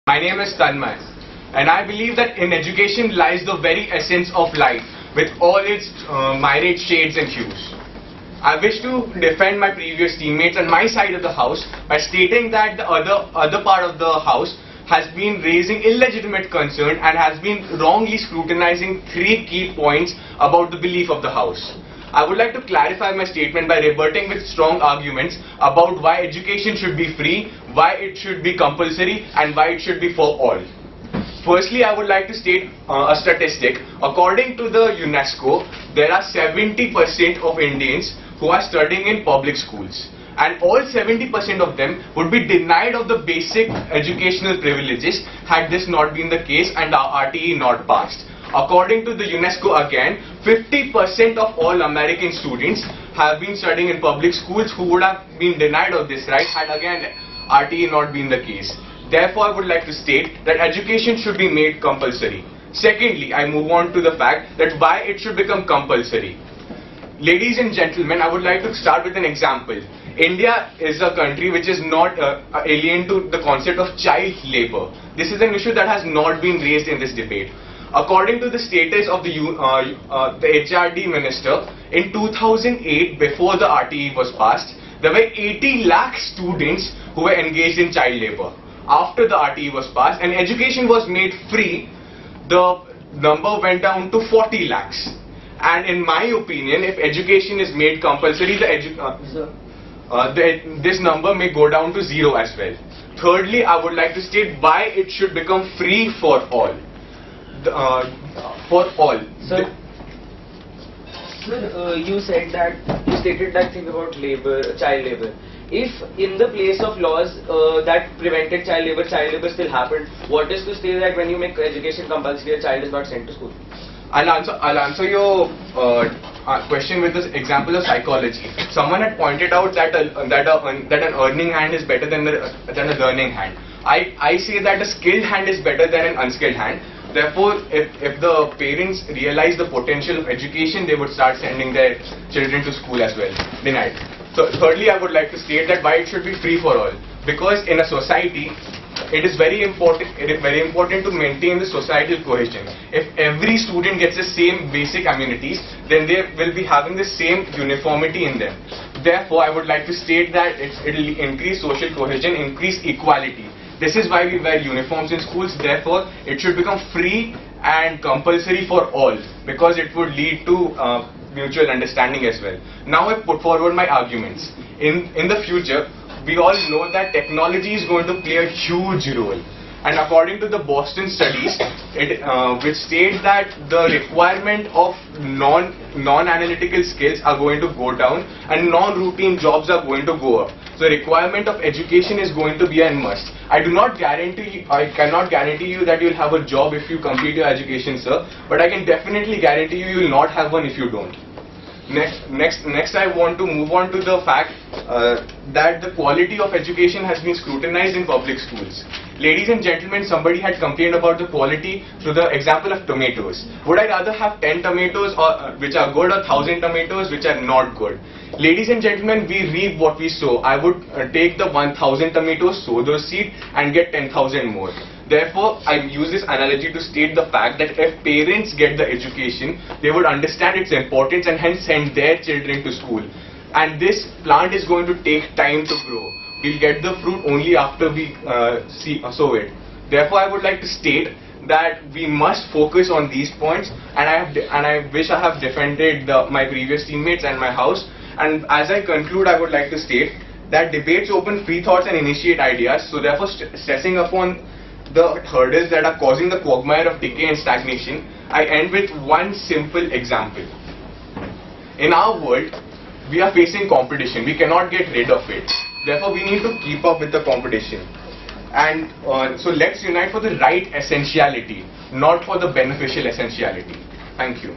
My name is Tanmay, and I believe that in education lies the very essence of life, with all its myriad shades and hues. I wish to defend my previous teammates and my side of the house by stating that the other part of the house has been raising illegitimate concern and has been wrongly scrutinizing three key points about the belief of the house. I would like to clarify my statement by rebutting with strong arguments about why education should be free, why it should be compulsory, and why it should be for all. Firstly, I would like to state a statistic. According to the UNESCO, there are 70% of Indians who are studying in public schools, and all 70% of them would be denied of the basic educational privileges had this not been the case and our RTE not passed. According to the UNESCO again, 50% of all American students have been studying in public schools who would have been denied of this right had again RTE not been the case. Therefore, I would like to state that education should be made compulsory. Secondly, I move on to the fact that why it should become compulsory. Ladies and gentlemen, I would like to start with an example. India is a country which is not alien to the concept of child labor. This is an issue that has not been raised in this debate. According to the status of the HRD minister, in 2008, before the RTE was passed, there were 80 lakh students who were engaged in child labor. After the RTE was passed and education was made free, the number went down to 40 lakhs. And in my opinion, if education is made compulsory, this number may go down to zero as well. Thirdly, I would like to state why it should become free for all. Sir, you stated that thing about child labor. If in the place of laws that prevented child labor still happened, what is to say that when you make education compulsory, a child is not sent to school? I'll answer your question with this example of psychology. Someone had pointed out that an earning hand is better than a learning hand. I say that a skilled hand is better than an unskilled hand. Therefore, if the parents realize the potential of education, they would start sending their children to school as well. Denied. So thirdly, I would like to state that why it should be free for all. Because in a society, it is very important to maintain the societal cohesion. If every student gets the same basic amenities, then they will be having the same uniformity in them. Therefore, I would like to state that it will increase social cohesion, increase equality. This is why we wear uniforms in schools. Therefore, it should become free and compulsory for all, because it would lead to mutual understanding as well. Now I put forward my arguments. In the future, we all know that technology is going to play a huge role. And according to the Boston studies, which state that the requirement of non-analytical skills are going to go down and non-routine jobs are going to go up. So the requirement of education is going to be a must. I cannot guarantee you that you will have a job if you complete your education, sir. But I can definitely guarantee you will not have one if you don't. Next, I want to move on to the fact that the quality of education has been scrutinized in public schools. Ladies and gentlemen, somebody had complained about the quality through the example of tomatoes. Would I rather have 10 tomatoes which are good or 1,000 tomatoes which are not good? Ladies and gentlemen, we reap what we sow. I would take the 1,000 tomatoes, sow those seeds and get 10,000 more. Therefore, I use this analogy to state the fact that if parents get the education, they would understand its importance and hence send their children to school. And this plant is going to take time to grow. We'll get the fruit only after we sow it. Therefore, I would like to state that we must focus on these points, and I wish I have defended my previous teammates and my house. And as I conclude, I would like to state that debates open free thoughts and initiate ideas. So therefore, stressing upon the hurdles that are causing the quagmire of decay and stagnation, I end with one simple example. In our world, we are facing competition. We cannot get rid of it. Therefore, we need to keep up with the competition. And so let's unite for the right essentiality, not for the beneficial essentiality. Thank you.